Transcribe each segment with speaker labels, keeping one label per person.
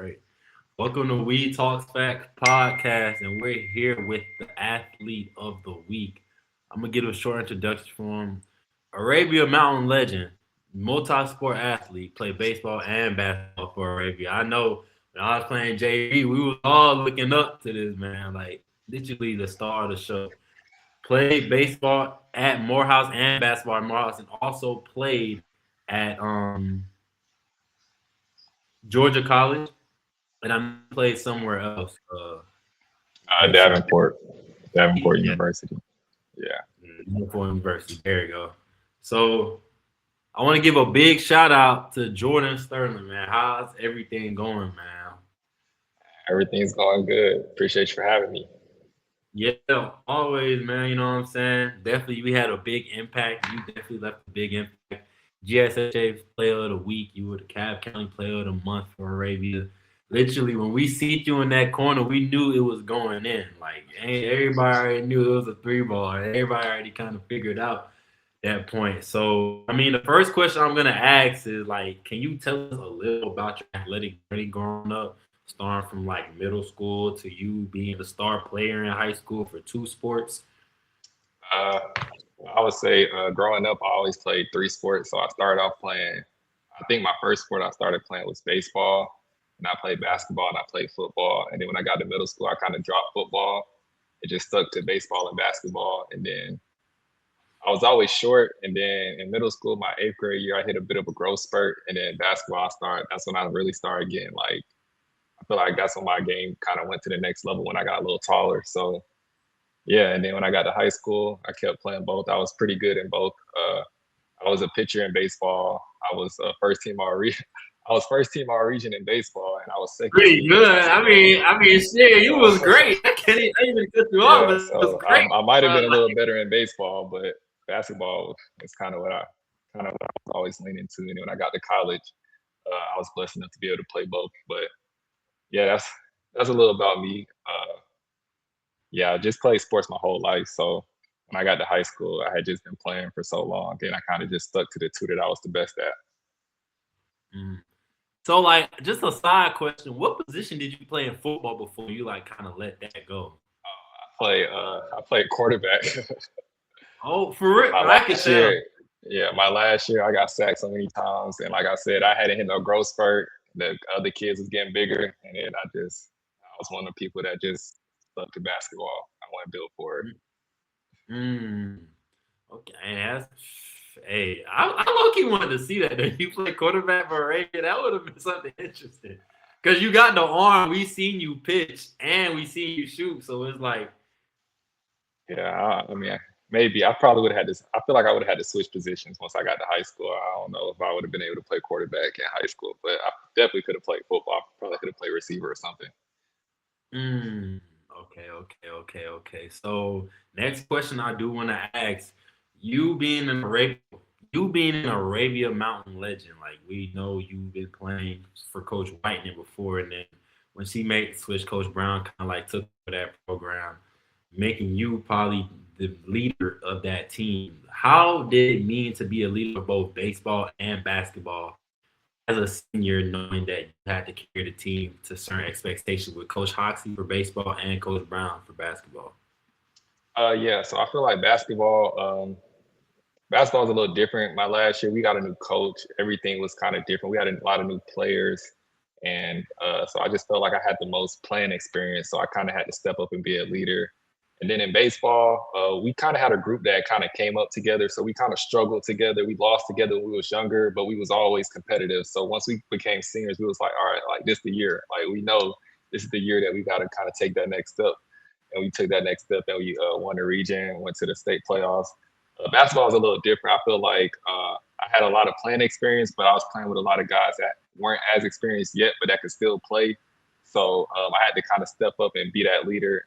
Speaker 1: right. Welcome to We Talks Facts podcast, and we're here with the athlete of the week. I'm gonna give a short introduction for him. Arabia Mountain legend, multi-sport athlete, played baseball and basketball for Arabia. I know when I was playing JV, we was all looking up to this man, like literally the star of the show. Played baseball at Morehouse and basketball at Morehouse, and also played at Georgia College, and I played somewhere else. Make sure.
Speaker 2: Davenport
Speaker 1: Yeah,
Speaker 2: University. Yeah.
Speaker 1: Davenport University. There you go. So I want to give a big shout out to Jordan Sterling, man. How's everything going, man?
Speaker 2: Everything's going good. Appreciate you for having me.
Speaker 1: Yeah, always, man. You know what I'm saying? Definitely, we had a big impact. You definitely left a big impact. GSHA Player of the Week. You were the Cobb County Player of the Month for Arabia. Literally, when we see you in that corner, we knew it was going in. Like everybody already knew it was a three ball. Everybody already kind of figured out that point. So, I mean, the first question I'm gonna ask is like, can you tell us a little about your athletic journey growing up, starting from like middle school to you being the star player in high school for two sports?
Speaker 2: Uh, I would say growing up, I always played three sports. So I started off playing, I think my first sport I started playing was baseball. And I played basketball and I played football. And then when I got to middle school, I kind of dropped football. It just stuck to baseball and basketball. And then I was always short. And then in middle school, my eighth grade year, I hit a bit of a growth spurt. And then basketball, that's when I really started getting like, I feel like that's when my game kind of went to the next level when I got a little taller. So yeah, and then when I got to high school, I kept playing both. I was pretty good in both. I was a pitcher in baseball. I was first team all region. I was first team all region in baseball, and I was second
Speaker 1: Pretty
Speaker 2: team in
Speaker 1: good. I
Speaker 2: basketball.
Speaker 1: mean, I mean, shit, you was
Speaker 2: So
Speaker 1: great. I can't even cut you off,
Speaker 2: yeah,
Speaker 1: but it was
Speaker 2: so
Speaker 1: great.
Speaker 2: I might have been a
Speaker 1: Like,
Speaker 2: little better in baseball, but basketball is kind of what I was always leaning to. And then when I got to college, I was blessed enough to be able to play both. But yeah, that's a little about me. Yeah, I just played sports my whole life. So when I got to high school, I had just been playing for so long, and I kind of just stuck to the two that I was the best at.
Speaker 1: mm. So, like, just a side question: what position did you play in football before you like kind of let that go?
Speaker 2: I played quarterback.
Speaker 1: Oh, for real?
Speaker 2: my
Speaker 1: I could
Speaker 2: last
Speaker 1: tell.
Speaker 2: year, yeah, my last year I got sacked so many times, and like I said, I hadn't hit no growth spurt. The other kids was getting bigger, and then I was one of the people that just stuck to basketball. I wasn't built for it.
Speaker 1: Mm. Okay, that's hey, I low key wanted to see that. That you play quarterback for Arabia, that would have been something interesting. Cause you got the arm, we seen you pitch and we seen you shoot, so it's like,
Speaker 2: Yeah, I mean, maybe I probably would have had to. I feel like I would have had to switch positions once I got to high school. I don't know if I would have been able to play quarterback in high school, but I definitely could have played football. I probably could have played receiver or something.
Speaker 1: mm, okay. So next question I do want to ask: you being an Arabia, you being an Arabia Mountain legend, like we know you've been playing for Coach Whitening before, and then when she made the switch, Coach Brown kind of like took over that program, making you probably the leader of that team. How did it mean to be a leader of both baseball and basketball as a senior, knowing that you had to carry the team to certain expectations with Coach Hoxie for baseball and Coach Brown for basketball?
Speaker 2: Yeah, so I feel like basketball is a little different. My last year, we got a new coach. Everything was kind of different. We had a lot of new players, and so I just felt like I had the most playing experience. So I kind of had to step up and be a leader. And then in baseball, we kind of had a group that kind of came up together. So we kind of struggled together. We lost together when we was younger, but we was always competitive. So once we became seniors, we was like, all right, like this the year. Like we know this is the year that we got to kind of take that next step. And we took that next step, and we won the region, went to the state playoffs. Basketball is a little different. I feel like I had a lot of playing experience, but I was playing with a lot of guys that weren't as experienced yet, but that could still play. So I had to kind of step up and be that leader.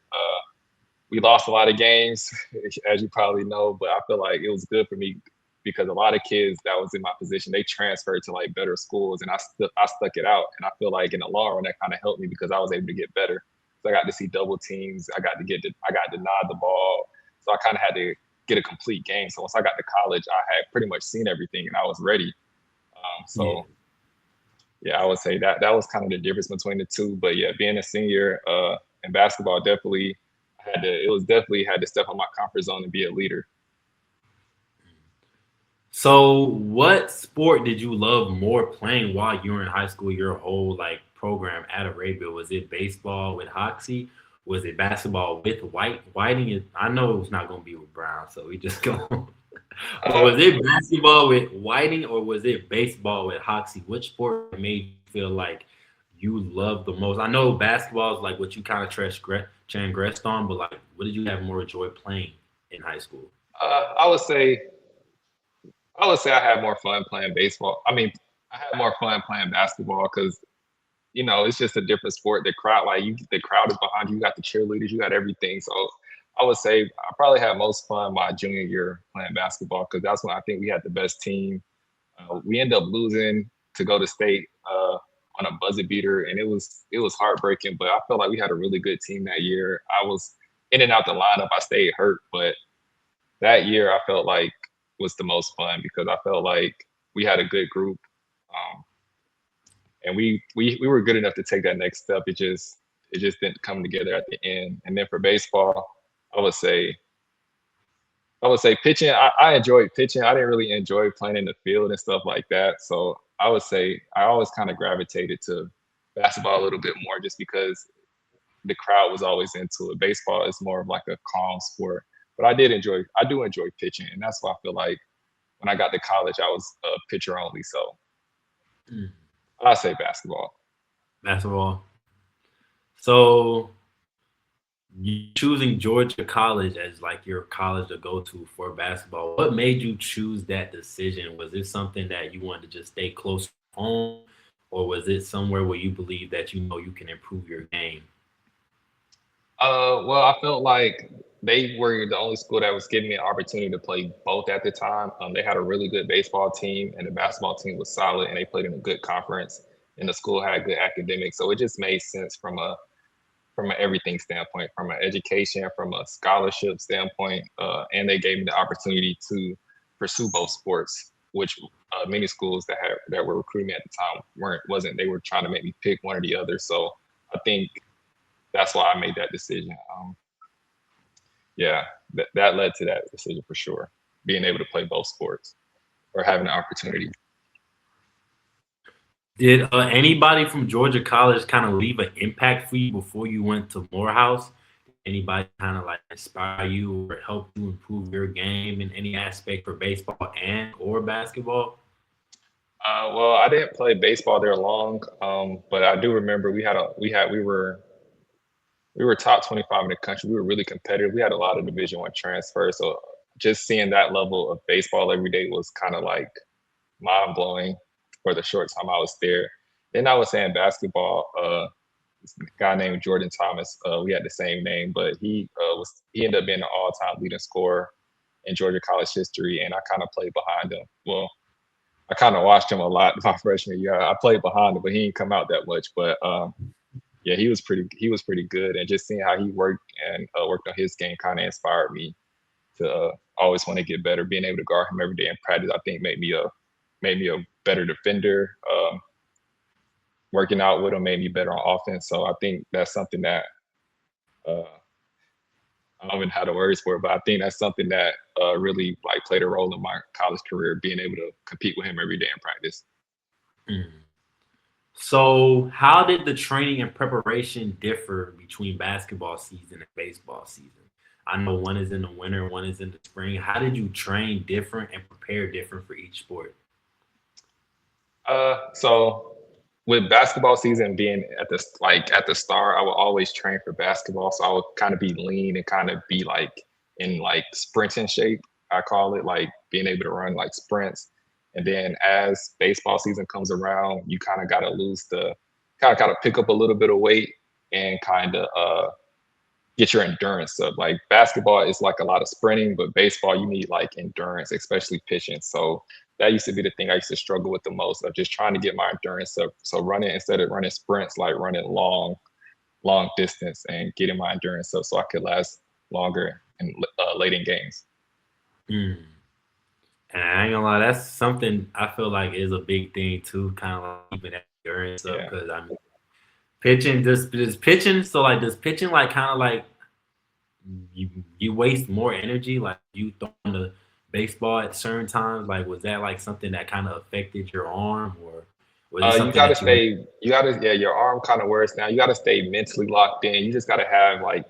Speaker 2: We lost a lot of games, as you probably know, but I feel like it was good for me because a lot of kids that was in my position, they transferred to like better schools, and I stuck it out. And I feel like in the long run, that kind of helped me because I was able to get better. So I got to see double teams. I got denied the ball. So I kind of had to get a complete game. So once I got to college, I had pretty much seen everything and I was ready.
Speaker 1: Yeah.
Speaker 2: So yeah, I would say that was kind of the difference between the two. But yeah, being a senior in basketball, definitely it was definitely had to step on my comfort zone and be a leader.
Speaker 1: So, what sport did you love more playing while you were in high school? Your whole like program at Arabia, was it baseball with Hoxie? Was it basketball with Whiting? Is I know it's not going to be with Brown, so we just go. But
Speaker 2: Uh,
Speaker 1: was it basketball with Whiting or was it baseball with Hoxie? Which sport made you feel like you loved the most? I know basketball is like what you kind of transgressed on, but like, what did you have more joy playing in high school?
Speaker 2: uh, I would say I would say I had more fun playing baseball. I mean, I had more fun playing basketball because it's just a different sport. The crowd, the crowd is behind you. You got the cheerleaders, you got everything. So I would say I probably had most fun my junior year playing basketball because that's when I think we had the best team. We ended up losing to go to state on a buzzer beater, and it was heartbreaking. But I felt like we had a really good team that year. I was in and out the lineup. I stayed hurt, but that year I felt like was the most fun because I felt like we had a good group. Um, and we were good enough to take that next step. It just didn't come together at the end. And then for baseball, I would say I would say pitching. I enjoyed pitching. I didn't really enjoy playing in the field and stuff like that. So I would say I always kind of gravitated to basketball a little bit more just because the crowd was always into it. Baseball is more of like a calm sport. But I do enjoy pitching, and that's why I feel like when I got to college, I was a pitcher only. So
Speaker 1: Mm,
Speaker 2: I say basketball.
Speaker 1: basketball. So you choosing Georgia College as like your college to go to for basketball. What made you choose that decision? Was it something that you wanted to just stay close to home, or was it somewhere where you believe that you know you can improve your game?
Speaker 2: Well, I felt like they were the only school that was giving me an opportunity to play both at the time. They had a really good baseball team, and the basketball team was solid, and they played in a good conference. And the school had good academics, so it just made sense from an everything standpoint, from an education, from a scholarship standpoint, and they gave me the opportunity to pursue both sports, which many schools that were recruiting me at the time wasn't. They were trying to make me pick one or the other. So I think that's why I made that decision. Yeah, that led to that decision for sure. Being able to play both sports or having the opportunity.
Speaker 1: Did anybody from Georgia College kind of leave an impact for you before you went to Morehouse? Anybody kind of like inspire you or help you improve your game in any aspect for baseball and or basketball?
Speaker 2: Well, I didn't play baseball there long, but I do remember we were top 25 in the country. We were really competitive. We had a lot of Division 1 transfers, so just seeing that level of baseball every day was kind of like mind blowing for the short time I was there. Then I was saying basketball. This guy named Jordan Thomas. We had the same name, but he ended up being an all time leading scorer in Georgia college history, and I kind of played behind him. Well, I kind of watched him a lot my freshman year. I played behind him, but he didn't come out that much. But yeah, he was pretty good, and just seeing how he worked on his game kind of inspired me to always want to get better. Being able to guard him every day in practice, I think made me a better defender. Working out with him made me better on offense. So I think that's something that uh, I don't even have the words for it, but I think that's something that really like played a role in my college career, being able to compete with him every day in practice.
Speaker 1: Mm. So, how did the training and preparation differ between basketball season and baseball season? I know one is in the winter, one is in the spring. How did you train different and prepare different for each sport?
Speaker 2: So with basketball season being at the start, I would always train for basketball. So I would kind of be lean and kind of be like in like sprinting shape. I call it like being able to run like sprints. And then as baseball season comes around, you kind of got to pick up a little bit of weight and kind of get your endurance up. Like basketball is like a lot of sprinting, but baseball you need like endurance, especially pitching. So that used to be the thing I used to struggle with the most of just trying to get my endurance up. So running instead of running sprints, like running long distance and getting my endurance up so I could last longer and late in games.
Speaker 1: Mm. And I ain't gonna lie, that's something I feel like is a big thing too, kind of like keeping that endurance up
Speaker 2: Yeah.
Speaker 1: because I mean pitching does pitching so like does pitching like kind of like you waste more energy like you throwing the baseball at certain times like was that like something that kind of affected your arm or was it
Speaker 2: You
Speaker 1: something
Speaker 2: gotta
Speaker 1: that you
Speaker 2: stay. You gotta. Yeah, your arm kind of wears down. You gotta stay mentally locked in. You just gotta have like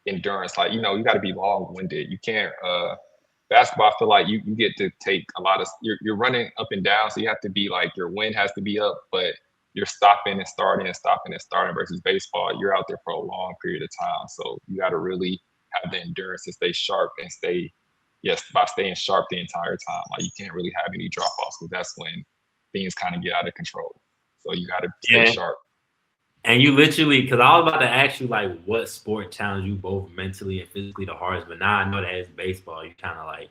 Speaker 2: endurance. Like you gotta be long winded. You can't. Basketball, I feel like you get to take a lot of. You're running up and down, so you have to be like your wind has to be up, but you're stopping and starting and stopping and starting. Versus baseball, you're out there for a long period of time, so you got to really have the endurance to stay sharp and stay. Yes, by staying sharp the entire time. Like you can't really have any drop offs because that's when things kind of get out of control. So you got to stay
Speaker 1: yeah
Speaker 2: sharp.
Speaker 1: and you literally because I was about to ask you like what sport challenged you both mentally and physically the hardest but now I know that it's baseball you kind of like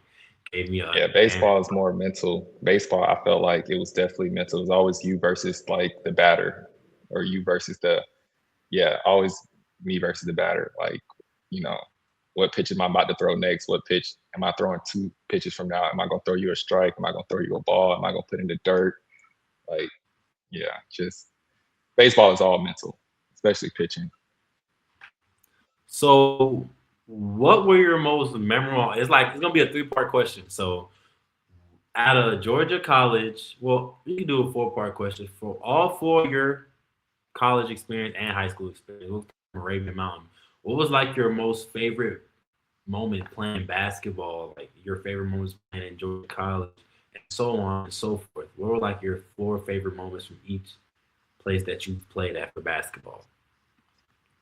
Speaker 1: gave me an
Speaker 2: Yeah,
Speaker 1: understanding.
Speaker 2: baseball is more mental. Baseball, I felt like it was definitely mental. It was always you versus like the batter, or you versus the yeah, always me versus the batter. Like, you know, what pitch am I about to throw next? What pitch am I throwing 2 pitches from now? Am I gonna throw you a strike? Am I gonna throw you a ball? Am I gonna put in the dirt? Like, yeah, just baseball is all mental, especially pitching.
Speaker 1: So, what were your most memorable? It's like it's gonna be a three-part question. So, out of Georgia College, well, you can do a four-part question for all four of your college experience and high school experience. We'll start from Raven Mountain. What was like your most favorite moment playing basketball? Like your favorite moments playing in Georgia College, and so on and so forth. What were like your four favorite moments from each place that you played at for basketball?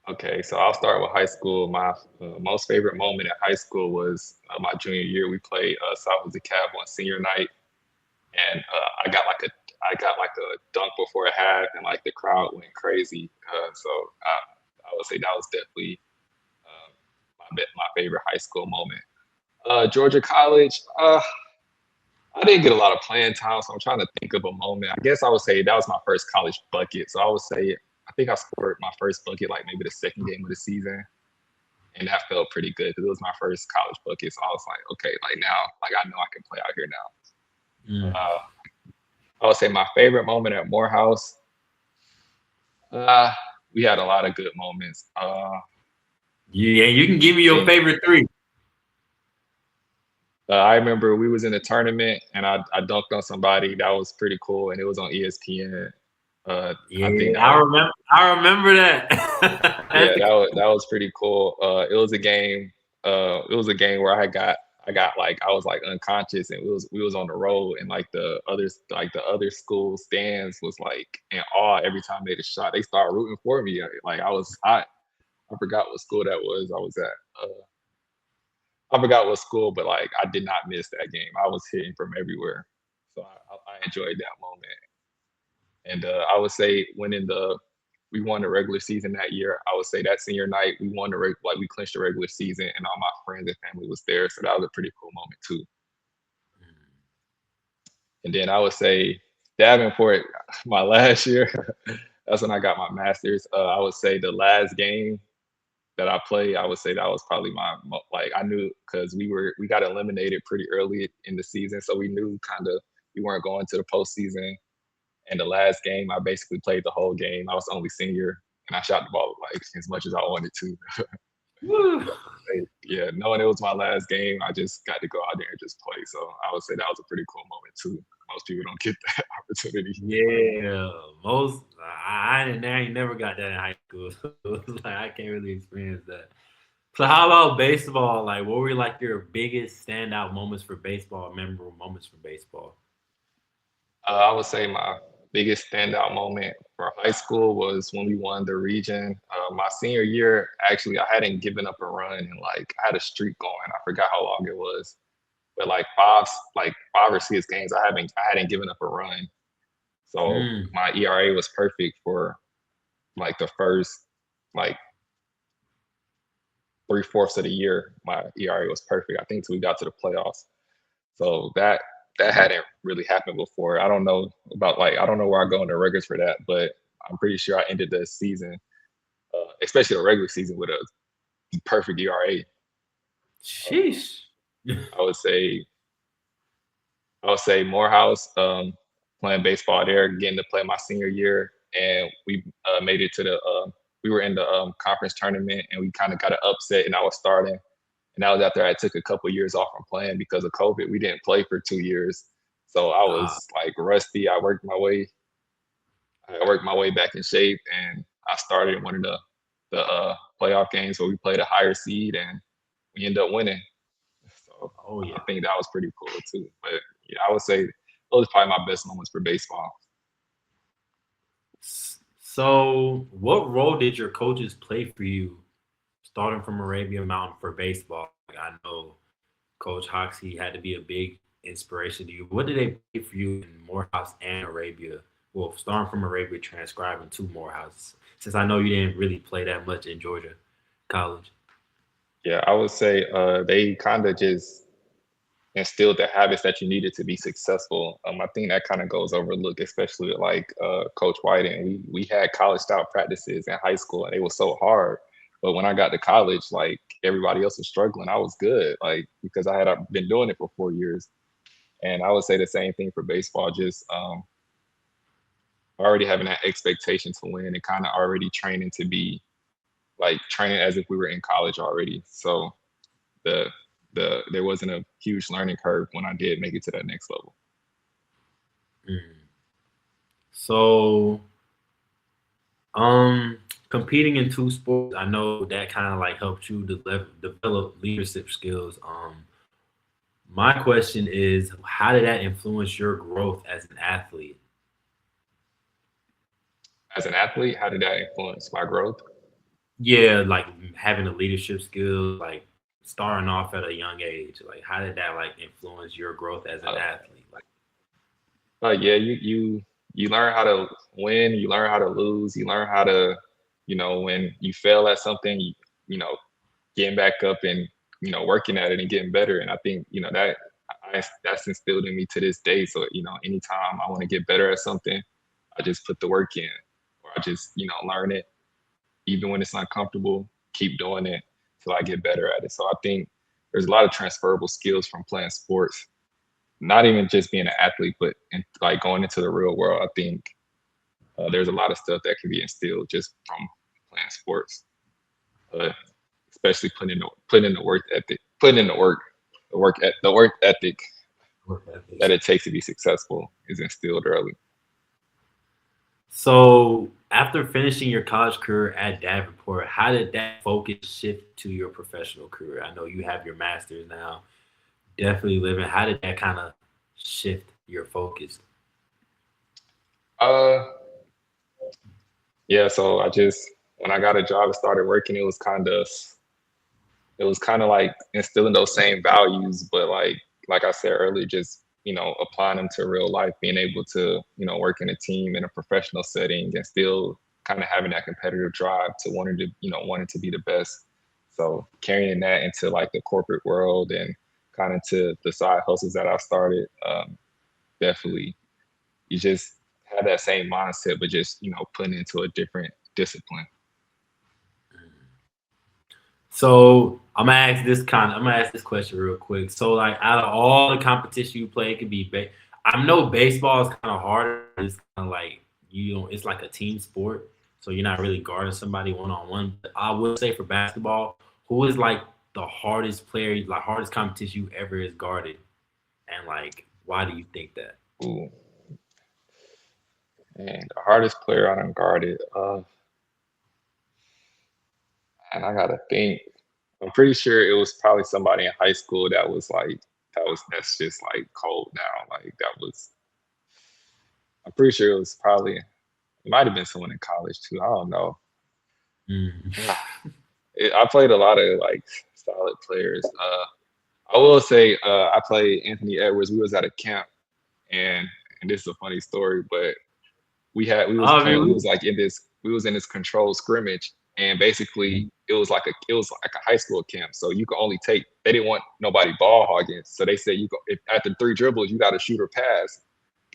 Speaker 2: Okay, so I'll start with high school. My most favorite moment at high school was my junior year. We played South of the Cab on senior night, and I got like a dunk before a half, and like the crowd went crazy. I would say that was definitely my favorite high school moment. Georgia College, I didn't get a lot of playing time, so I'm trying to think of a moment. I guess I would say that was my first college bucket. So I would say I think I scored my first bucket like maybe the second game of the season, and that felt pretty good because it was my first college bucket. So I was like, okay, like now, like I know I can play out here now.
Speaker 1: Mm.
Speaker 2: Uh, I would say my favorite moment at Morehouse. Uh, we had a lot of good moments.
Speaker 1: Yeah, you can give me your
Speaker 2: Then
Speaker 1: favorite three.
Speaker 2: I remember we was in a tournament and I dunked on somebody that was pretty cool, and it was on ESPN. I think
Speaker 1: Yeah,
Speaker 2: that was
Speaker 1: I remember that.
Speaker 2: yeah,
Speaker 1: That's the
Speaker 2: that was pretty cool. It was a game. It was a game where I got like I was like unconscious, and we was on the road, and like the other school stands was like in awe every time they made a shot. They started rooting for me. Like I forgot what school that was. I was at. I forgot what school, but like I did not miss that game. I was hitting from everywhere, so I enjoyed that moment. And I would say winning the we won the regular season that year. I would say that senior night we won like we clinched the regular season, and all my friends and family was there, so that was a pretty cool moment too. And then I would say Davenport, my last year, that's when I got my master's. I would say the last game that I played, I would say that was probably like I knew because we got eliminated pretty early in the season, so we knew kind of we weren't going to the postseason. And the last game, I basically played the whole game. I was the only senior, and I shot the ball like as much as I wanted to.
Speaker 1: Woo.
Speaker 2: Yeah, knowing it was my last game, I just got to go out there and just play. So I would say that was a pretty cool moment too. Most people don't get that opportunity.
Speaker 1: Yeah, most I ain't never got that in high school, so it's like I can't really experience that. So how about baseball? Like, what were like your biggest standout moments for baseball, memorable moments for baseball?
Speaker 2: I would say my biggest standout moment for high school was when we won the region. My senior year, actually, I hadn't given up a run, and like I had a streak going. I forgot how long it was, but like 5 or 6 games, I hadn't given up a run. So
Speaker 1: Mm.
Speaker 2: my ERA was perfect for like the first like 3/4 of the year. My ERA was perfect. I think until we got to the playoffs. So that hadn't really happened before. I don't know about like I don't know where I go in the records for that, but I'm pretty sure I ended the season, especially the regular season, with a perfect ERA. Um,
Speaker 1: Sheesh.
Speaker 2: I would say I would say Morehouse. playing baseball there, getting to play my senior year, and we made it to the. We were in the conference tournament, and we kind of got an upset, and I was starting. And that was after I took a couple years off from playing because of COVID. We didn't play for 2 years, so I
Speaker 1: Uh,
Speaker 2: was like rusty. I worked my way back in shape, and I started in one of the playoff games where we played a higher seed, and we ended up winning. So
Speaker 1: oh
Speaker 2: I
Speaker 1: yeah.
Speaker 2: think that was pretty cool too. But yeah, I would say those are probably my best moments for baseball.
Speaker 1: So, what role did your coaches play for you, starting from Arabia Mountain for baseball? Like, I know Coach Hoxie had to be a big inspiration to you. What did they play for you in Morehouse and Arabia? Well, starting from Arabia, transcribing to Morehouse, since I know you didn't really play that much in Georgia College.
Speaker 2: Yeah, I would say they kind of just instilled the habits that you needed to be successful. I think that kind of goes overlooked, especially with like Coach White. And we had college style practices in high school, and they were so hard. But when I got to college, like everybody else was struggling, I was good, like because I had been doing it for 4 years. And I would say the same thing for baseball, just already having that expectation to win and kind of already training to be like training as if we were in college already. So the there wasn't a huge learning curve when I did make it to that next level.
Speaker 1: Mm. So, um, competing in two sports, I know that kind of like helped you develop leadership skills. My question is, how did that influence your growth as an athlete?
Speaker 2: As an athlete, how did that influence my growth?
Speaker 1: Yeah, like having the leadership skills, like starting off at a young age. Like, how did that like influence your growth as an
Speaker 2: Uh,
Speaker 1: athlete? Like,
Speaker 2: yeah, you learn how to win, you learn how to lose, you learn how to, when you fail at something, you know, getting back up and working at it and getting better. And I think that's instilled in me to this day. So anytime I want to get better at something, I just put the work in, or I just learn it, even when it's uncomfortable. Keep doing it till I get better at it. So I think there's a lot of transferable skills from playing sports, not even just being an athlete, but like going into the real world. I think there's a lot of stuff that can be instilled just from playing sports, uh, especially putting in the work ethic, putting in the work ethic
Speaker 1: work
Speaker 2: that
Speaker 1: ethics.
Speaker 2: it takes to be successful is instilled early.
Speaker 1: So, after finishing your college career at Davenport, how did that focus shift to your professional career? I know you have your master's now, definitely living. How did that kind of shift your focus?
Speaker 2: Uh, yeah. So I just when I got a job and started working, it was kind of like instilling those same values, but like I said earlier, just applying them to real life, being able to work in a team in a professional setting, and still kind of having that competitive drive to wanting to be the best. So carrying that into like the corporate world and kind of to the side hustles that I started, definitely you just have that same mindset, but just putting into a different discipline.
Speaker 1: So I'm gonna ask this question real quick. So like out of all the competition you play, it could be I know baseball is kind of harder. It's kind of like you know, it's like a team sport, so you're not really guarding somebody one on one. But I would say for basketball, who is like the hardest player, like hardest competition you ever is guarded, and like why do you think that?
Speaker 2: Ooh, and the hardest player I done guarded, and I gotta think. I'm pretty sure it was probably somebody in high school that was like that's just like cold now. Like that was I'm pretty sure it was probably it might have been someone in college too. I don't know.
Speaker 1: Mm.
Speaker 2: I played a lot of like solid players. I will say I played Anthony Edwards. We was at a camp, and and this is a funny story, but we was
Speaker 1: Oh,
Speaker 2: playing we
Speaker 1: really?
Speaker 2: was like in this we was in this controlled scrimmage, and basically it was like a high school camp, so you could only take they didn't want nobody ball hogging, so they said you go if after three dribbles you got to shoot or pass.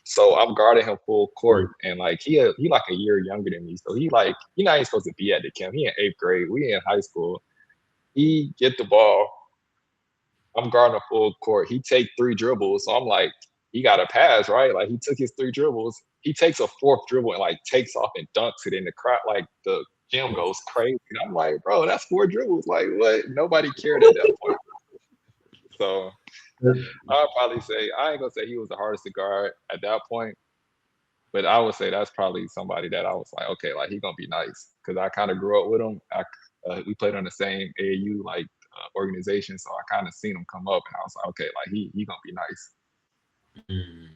Speaker 2: So I'm guarding him full court, and like he like a year younger than me, so he like ain't supposed to be at the camp. He in eighth grade, we in high school. He get the ball, I'm guarding a full court, he take three dribbles, so I'm like he got a pass, right? Like he took his 3 dribbles. He takes a fourth dribble and like takes off and dunks it in the crowd. Like the gym goes crazy. And I'm like, bro, that's 4 dribbles. Like what? Nobody cared at that point. So I'll probably say I ain't gonna say he was the hardest to guard at that point, but I would say that's probably somebody that I was like, okay, like he gonna be nice because I kind of grew up with him. We played on the same AAU like organization, so I kind of seen him come up, and I was like, okay, like he gonna be nice.
Speaker 1: Mm.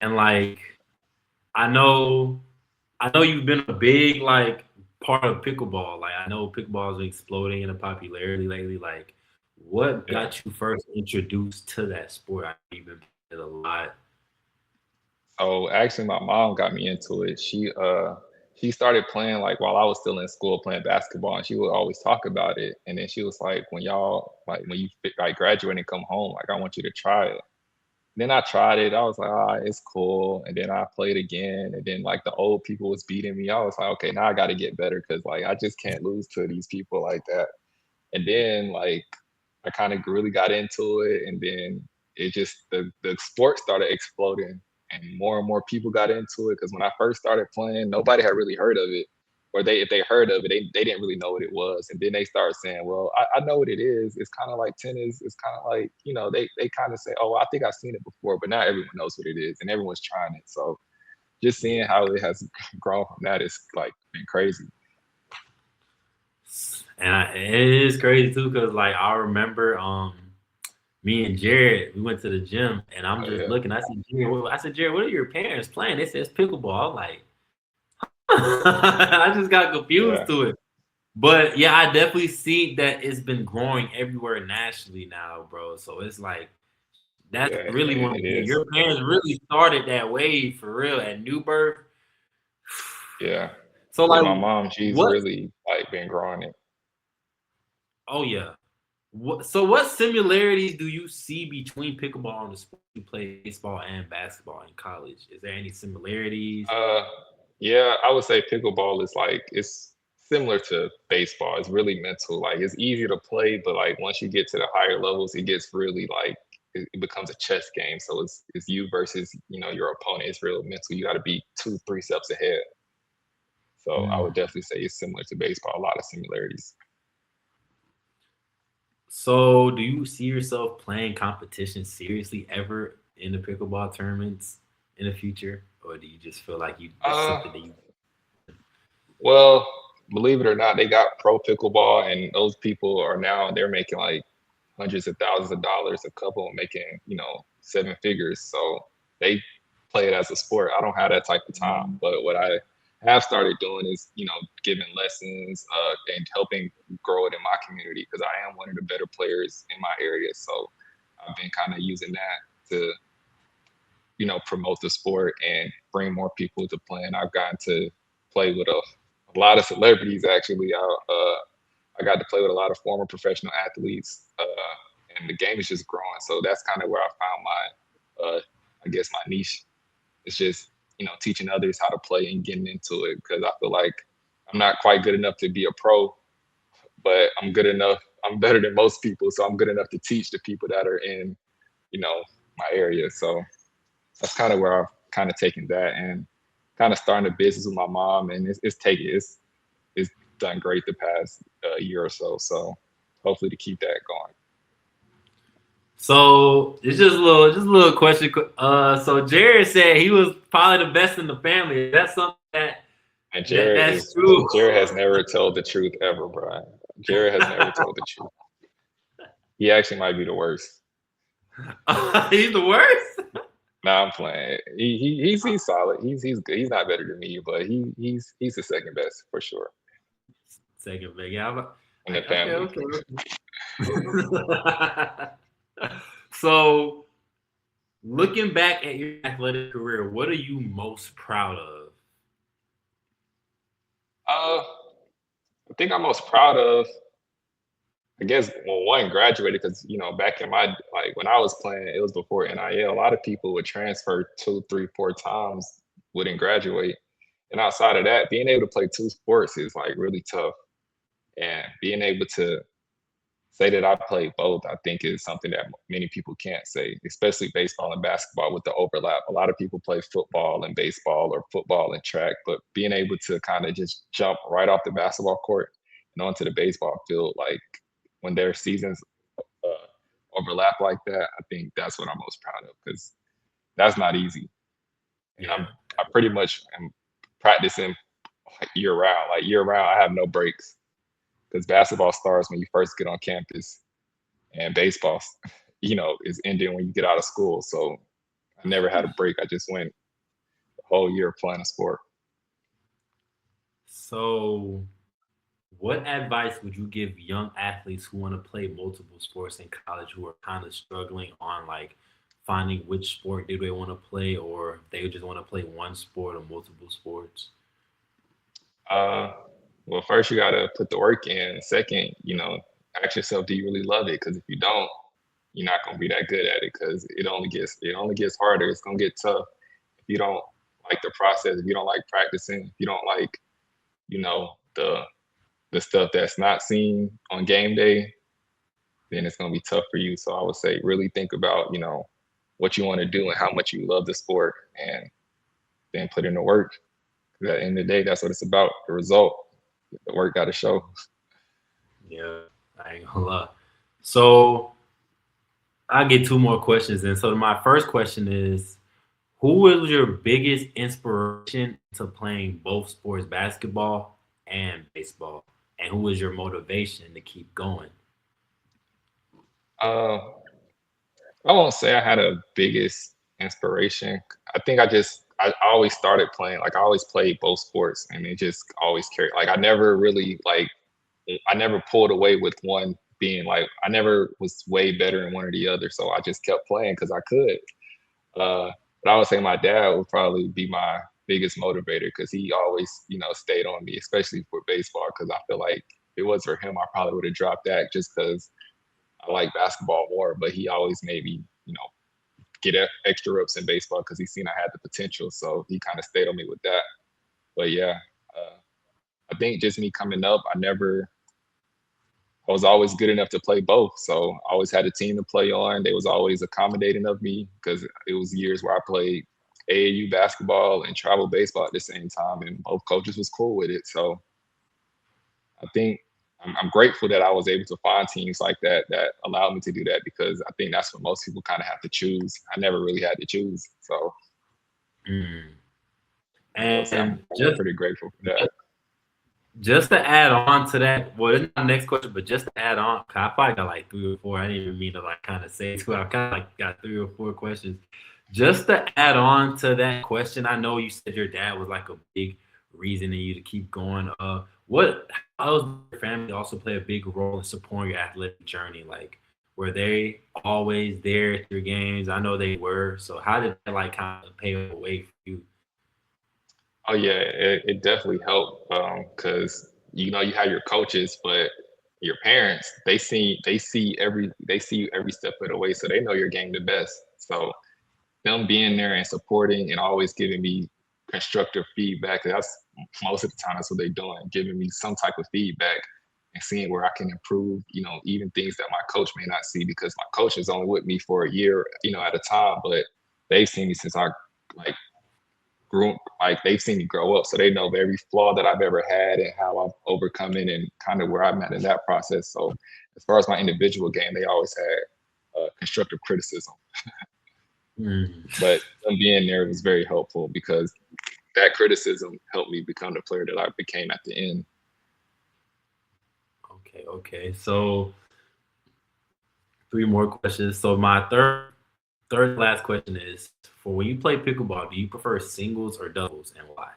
Speaker 1: And like I know you've been a big like part of pickleball. Like I know pickleball is exploding in popularity lately. Like what
Speaker 2: Yeah.
Speaker 1: got you first introduced to that sport? I know you've been playing it a lot.
Speaker 2: So actually, my mom got me into it. She started playing like while I was still in school playing basketball, and she would always talk about it. And then she was like, when y'all like when you like graduate and come home, like I want you to try it. Then I tried it. I was like, "Ah, it's cool." And then I played again. And then like the old people was beating me. I was like, okay, now I got to get better because like I just can't lose to these people like that. And then like I kind of really got into it, and then it just the sport started exploding, and more people got into it. Because when I first started playing, nobody had really heard of it, or they if they heard of it, they didn't really know what it was. And then they started saying, "Well, I know what it is. It's kind of like tennis. It's kind of like they kind of say, oh, I think I've seen it before, but now everyone knows what it is, and everyone's trying it. So just seeing
Speaker 1: Yeah.
Speaker 2: how it has grown from that is like been crazy.
Speaker 1: It is crazy too, cause like I remember, me and Jared, we went to the gym, and I'm
Speaker 2: Oh
Speaker 1: just
Speaker 2: yeah,
Speaker 1: looking. I said, Jared, what are your parents playing? It says pickleball. I'm like, I just got confused
Speaker 2: yeah,
Speaker 1: to it. But yeah, I definitely see that it's been growing everywhere nationally now, bro. So it's like that's
Speaker 2: yeah.
Speaker 1: really one.
Speaker 2: It is.
Speaker 1: Your parents really started that wave for real at New Birth.
Speaker 2: Yeah.
Speaker 1: So
Speaker 2: Yeah,
Speaker 1: like,
Speaker 2: my mom, she's
Speaker 1: what?
Speaker 2: really like been growing it.
Speaker 1: Oh yeah. What similarities do you see between pickleball and the sport you play baseball and basketball in college? Is there any similarities?
Speaker 2: Uh, yeah, I would say pickleball is like it's similar to baseball. It's really mental. Like it's easy to play, but like once you get to the higher levels, it gets really like it becomes a chess game. So it's you versus your opponent. It's real mental. You got to be 2, 3 steps ahead. So I would
Speaker 1: Mm.
Speaker 2: definitely say it's similar to baseball. A lot of similarities.
Speaker 1: So, do you see yourself playing competition seriously ever in the pickleball tournaments in the future, or do you just feel like you that's
Speaker 2: Uh,
Speaker 1: something that you?
Speaker 2: well, believe it or not, they got pro pickleball, and those people are now they're making like hundreds of thousands of dollars. A couple making 7 figures. So they play it as a sport. I don't have that type of time, but what I have started doing is giving lessons and helping grow it in my community because I am one of the better players in my area. So I've been kind of using that to promote the sport and bring more people to playing. I've gotten to play with a lot of celebrities actually. I got to play with a lot of former professional athletes, and the game is just growing. So that's kind of where I found I guess my niche. It's just teaching others how to play and getting into it because I feel like I'm not quite good enough to be a pro, but I'm good enough. I'm better than most people, so I'm good enough to teach the people that are in you know my area. So that's kind of where I've kind of taken that and kind of starting a business with my mom, and it's done great the past year or so. So hopefully to keep that going.
Speaker 1: So it's just a little question. So Jared said he was probably the best in the family. Is that something
Speaker 2: And
Speaker 1: that's true?
Speaker 2: Jared has never told the truth ever, Brian. Jared has never told the truth. He actually might be the worst.
Speaker 1: He's the worst.
Speaker 2: Nah, I'm playing. He's solid. He's good. He's not better than me, but he's the second best for sure
Speaker 1: Second big. Yeah.
Speaker 2: in the
Speaker 1: Okay.
Speaker 2: family.
Speaker 1: Okay. So, looking back at your athletic career, what are you most proud of?
Speaker 2: I think I'm most proud of I guess well, one graduated because back in my like when I was playing, it was before NIL. A lot of people would transfer 2, 3, 4 times, wouldn't graduate. And outside of that, being able to play 2 sports is like really tough. And being able to say that I played both, I think is something that many people can't say, especially baseball and basketball with the overlap. A lot of people play football and baseball or football and track, but being able to kind of just jump right off the basketball court and onto the baseball field, like when their seasons overlap like that, I think that's what I'm most proud of because that's not easy. You know,
Speaker 1: Yeah.
Speaker 2: I pretty much am practicing year round. Like year round, I have no breaks because basketball starts when you first get on campus, and baseball, is ending when you get out of school. So I never had a break. I just went the whole year playing a sport.
Speaker 1: So, what advice would you give young athletes who want to play multiple sports in college who are kind of struggling on like finding which sport do they want to play or if they just want to play one sport or multiple sports?
Speaker 2: Uh, well, first you got to put the work in. Second, ask yourself, do you really love it? Because if you don't, you're not going to be that good at it. Because it only gets harder. It's going to get tough if you don't like the process. If you don't like practicing. If you don't like, the stuff that's not seen on game day, then it's going to be tough for you. So I would say really think about, what you want to do and how much you love the sport, and then put in the work. 'Cause at the end of the day, that's what it's about. The result, the work got to show.
Speaker 1: Yeah, I ain't gonna lie. So, I'll get two more questions in. So, my first question is who was your biggest inspiration to playing both sports, basketball and baseball? And who was your motivation to keep going?
Speaker 2: Uh, I won't say I had a biggest inspiration. I think I always started playing, like I always played both sports, and it just always carried. Like I never really like I never pulled away with one being like I never was way better in one or the other. So I just kept playing because I could. Uh, but I would say my dad would probably be my biggest motivator because he always, stayed on me, especially for baseball. Because I feel like if it was for him, I probably would have dropped that just because I like basketball more. But he always made me, get extra reps in baseball because he seen I had the potential. So he kind of stayed on me with that. But yeah, uh, I think just me coming up, I was always good enough to play both. So I always had a team to play on. They was always accommodating of me because it was years where I played AAU basketball and travel baseball at the same time, and both coaches was cool with it. So I think I'm grateful that I was able to find teams like that allowed me to do that because I think that's what most people kind of have to choose. I never really had to choose. So
Speaker 1: Mm.
Speaker 2: I would say I'm,
Speaker 1: And
Speaker 2: I'm pretty grateful for that.
Speaker 1: just to add on to that, well, it's not the next question, but just to add on, 'cause I probably got like three or four. I didn't even mean to like kind of say two. I kind of like got three or four questions. Just to add on to that question, I know you said your dad was like a big reason in you to keep going. What how does your family also play a big role in supporting your athletic journey? Like, were they always there at your games? I know they were. So how did that like kind of pay away for you?
Speaker 2: Oh yeah, it definitely helped because you have your coaches, but your parents they see you every step of the way, so they know your game the best. So them being there and supporting and always giving me constructive feedback. That's most of the time that's what they're doing, giving me some type of feedback and seeing where I can improve, even things that my coach may not see because my coach is only with me for a year, at a time, but they've seen me since I like grew like they've seen me grow up. So they know every flaw that I've ever had and how I've overcome it and kind of where I'm at in that process. So as far as my individual game, they always had constructive criticism.
Speaker 1: Mm.
Speaker 2: But them being there was very helpful because that criticism helped me become the player that I became at the end.
Speaker 1: Okay, okay. So three more questions. So my third last question is for when you play pickleball, do you prefer singles or doubles and why?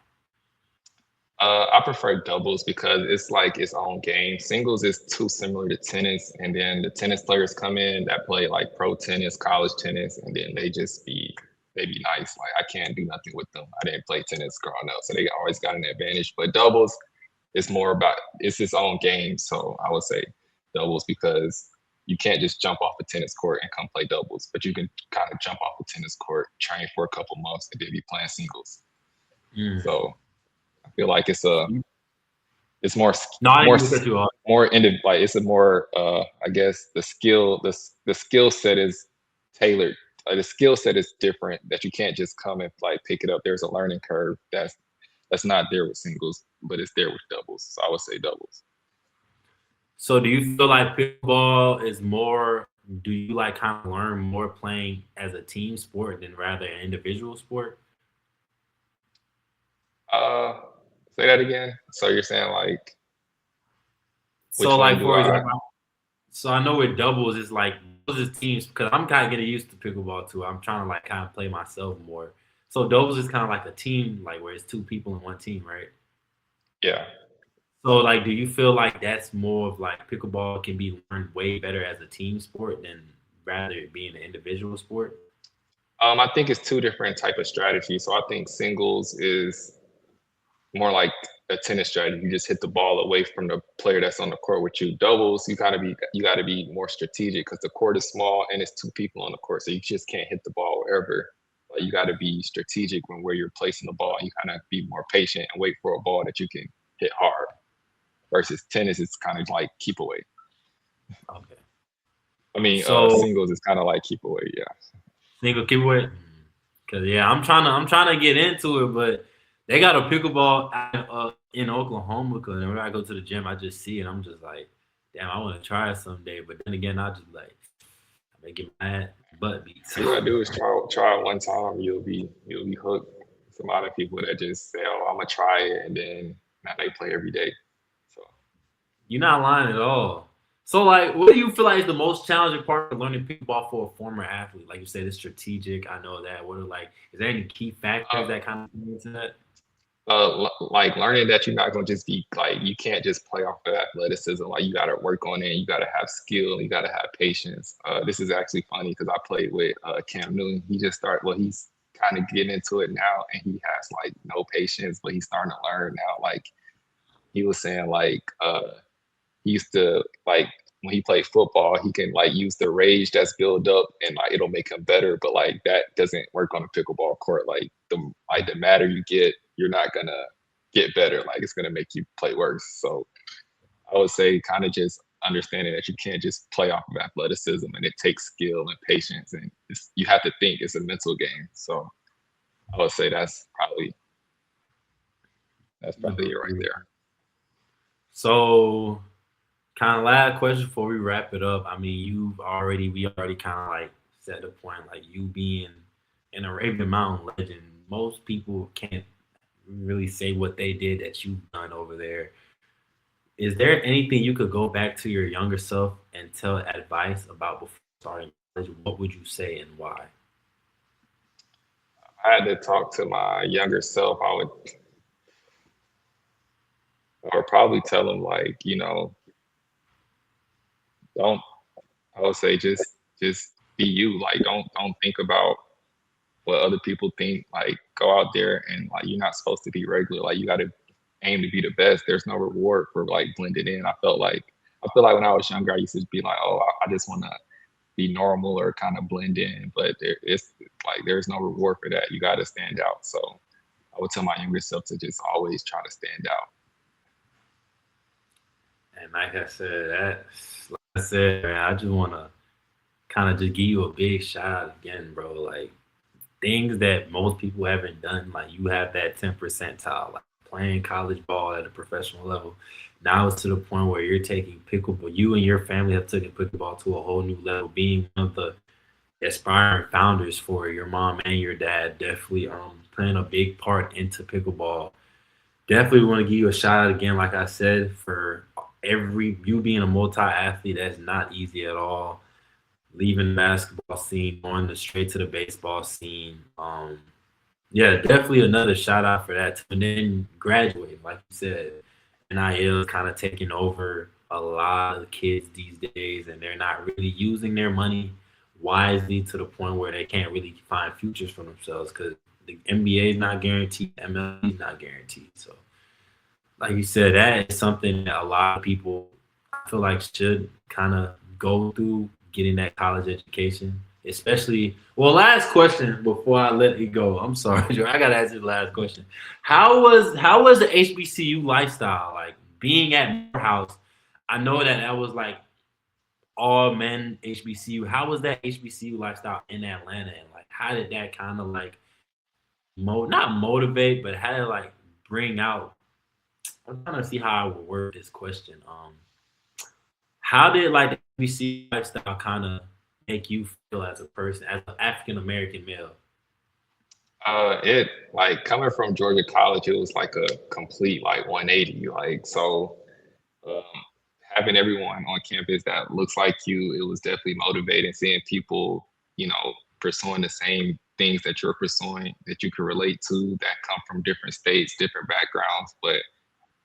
Speaker 2: I prefer doubles because it's like its own game. Singles is too similar to tennis, and then the tennis players come in that play like pro tennis, college tennis, and then they be nice. Like I can't do nothing with them. I didn't play tennis growing up, so they always got an advantage. But doubles, it's more about it's its own game. So I would say doubles because you can't just jump off a tennis court and come play doubles, but you can kind of jump off a tennis court, train for a couple months, and then be playing singles.
Speaker 1: Mm.
Speaker 2: So I feel like it's a It's more
Speaker 1: No, I
Speaker 2: more
Speaker 1: didn't look at you all.
Speaker 2: more like it's a more I guess the skill set is tailored. The skill set is different that you can't just come and like pick it up. There's a learning curve that's not there with singles, but it's there with doubles. So I would say doubles.
Speaker 1: So do you feel like pickleball is more? Do you like kind of learn more playing as a team sport than rather an individual sport?
Speaker 2: Uh, Say that again. So you're saying like
Speaker 1: So
Speaker 2: which one
Speaker 1: like
Speaker 2: do
Speaker 1: for
Speaker 2: I?
Speaker 1: example, so I know with doubles it's like doubles is teams because I'm kind of getting used to pickleball too. I'm trying to like kind of play myself more. So doubles is kind of like a team, like where it's two people in one team, right?
Speaker 2: Yeah.
Speaker 1: So like, do you feel like that's more of like pickleball can be learned way better as a team sport than rather it being an individual sport?
Speaker 2: I think it's two different type of strategies. So I think singles is more like a tennis strategy. You just hit the ball away from the player that's on the court with you. Doubles, you gotta be more strategic because the court is small and it's two people on the court, so you just can't hit the ball wherever. Like you got to be strategic when where you're placing the ball. You kind of be more patient and wait for a ball that you can hit hard. Versus tennis, it's kind of like keep away.
Speaker 1: Okay.
Speaker 2: I mean,
Speaker 1: So
Speaker 2: singles is kind of like keep away. Yeah.
Speaker 1: single keyword. Cause yeah, I'm trying to get into it, but they got a pickleball in Oklahoma. Cause whenever I go to the gym, I just see it. I'm just like, damn, I want to try it someday. But then again, I just like I make it mad butt beats.
Speaker 2: All you gotta do is try it one time. You'll be hooked. There's a lot of people that just say, "Oh, I'm gonna try it," and then now they play every day. So
Speaker 1: You're not lying at all. So, like, what do you feel like is the most challenging part of learning pickleball for a former athlete? Like you said, it's strategic. I know that. What are like? Is there any key factors
Speaker 2: uh,
Speaker 1: that kind of come into that?
Speaker 2: like learning that you're not gonna just be like you can't just play off of athleticism. Like you gotta work on it. You gotta have skill. You gotta have patience. This is actually funny because I played with Cam Newton. He just started. Well, he's kind of getting into it now, and he has like no patience, but he's starting to learn now. Like he was saying, like he used to like when he played football, he can like use the rage that's built up and like it'll make him better. But like that doesn't work on a pickleball court. The madder you get, you're not gonna get better. Like it's gonna make you play worse. So I would say kind of just understanding that you can't just play off of athleticism and it takes skill and patience and you have to think it's a mental game. So I would say that's probably it right there.
Speaker 1: So, kind of last question before we wrap it up. I mean, we already kind of like set the point, like you being an Arabian Mountain legend. Most people can't really say what they did that you've done over there. Is there anything you could go back to your younger self and tell advice about before starting college? What would you say and why?
Speaker 2: I had to talk to my younger self. I would probably tell him like, don't I would say just be you. Like don't think about what other people think. Like go out there and like you're not supposed to be regular. Like you gotta aim to be the best. There's no reward for like blending in. I feel like when I was younger I used to be like, oh, I just wanna be normal or kind of blend in. But it's like there's no reward for that. You gotta stand out. So I would tell my younger self to just always try to stand out.
Speaker 1: And like I said, man, I just want to kind of just give you a big shout out again, bro. Like things that most people haven't done, like you have that 10 percentile, like playing college ball at a professional level. Now it's to the point where you're taking pickleball. You and your family have taken pickleball to a whole new level. Being one of the aspiring founders for your mom and your dad, definitely playing a big part into pickleball. Definitely want to give you a shout out again, like I said, for every you being a multi athlete. That's not easy at all. Leaving the basketball scene, going straight to the baseball scene. Yeah, definitely another shout out for that. And then graduate, like you said, NIL is kind of taking over a lot of the kids these days, and they're not really using their money wisely to the point where they can't really find futures for themselves because the NBA is not guaranteed, MLB is not guaranteed. So, like you said, that is something that a lot of people I feel like should kind of go through getting that college education, especially. Well, last question before I let you go. I'm sorry, Joe. I gotta ask you the last question. How was the HBCU lifestyle like being at Morehouse, I know that that was like all men HBCU. How was that HBCU lifestyle in Atlanta, and like how did that kind of like not motivate, but how did it like bring out? I'm trying to see how I would word this question. How did like the HBCU lifestyle kind of make you feel as a person, as an African American male?
Speaker 2: It like coming from Georgia College, it was like a complete like 180. Like so, um, having everyone on campus that looks like you, it was definitely motivating. Seeing people, pursuing the same things that you're pursuing, that you can relate to, that come from different states, different backgrounds, but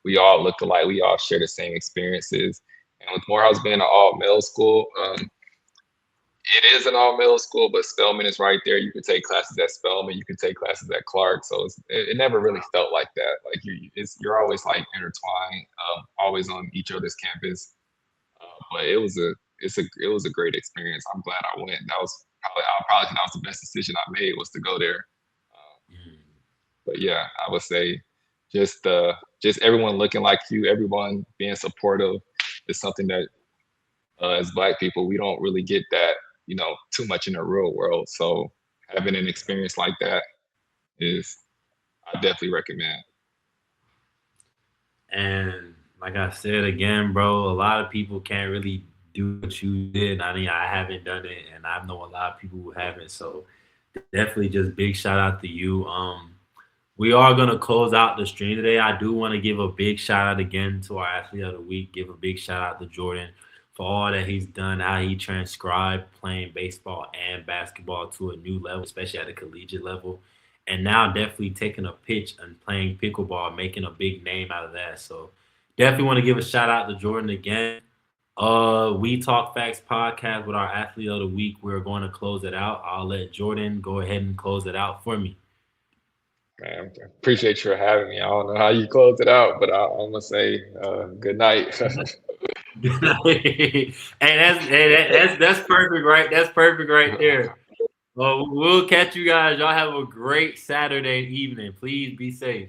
Speaker 2: we all look alike. We all share the same experiences. And with Morehouse being an all male school, it is an all middle school, but Spelman is right there. You could take classes at Spelman, you could take classes at Clark. So it never really felt like that. Like you're always like intertwined, always on each other's campus. But it was a great experience. I'm glad I went. I'll probably think that was the best decision I made was to go there. Um, but yeah, I would say just everyone looking like you, everyone being supportive is something that as Black people we don't really get that too much in the real world. So having an experience like that is I definitely recommend.
Speaker 1: And like I said again, bro, a lot of people can't really do what you did. I mean, I haven't done it, and I know a lot of people who haven't. So definitely, just big shout out to you. We are gonna close out the stream today. I do want to give a big shout out again to our athlete of the week. Give a big shout out to Jordan for all that he's done, how he transcribed playing baseball and basketball to a new level, especially at the collegiate level. And now definitely taking a pitch and playing pickleball, making a big name out of that. So definitely want to give a shout out to Jordan again. We Talk Facts podcast with our athlete of the week. We're going to close it out. I'll let Jordan go ahead and close it out for me.
Speaker 2: Man, appreciate you for having me. I don't know how you closed it out, but I'm gonna say good night.
Speaker 1: That's perfect, right? That's perfect right there. Well, we'll catch you guys. Y'all have a great Saturday evening. Please be safe.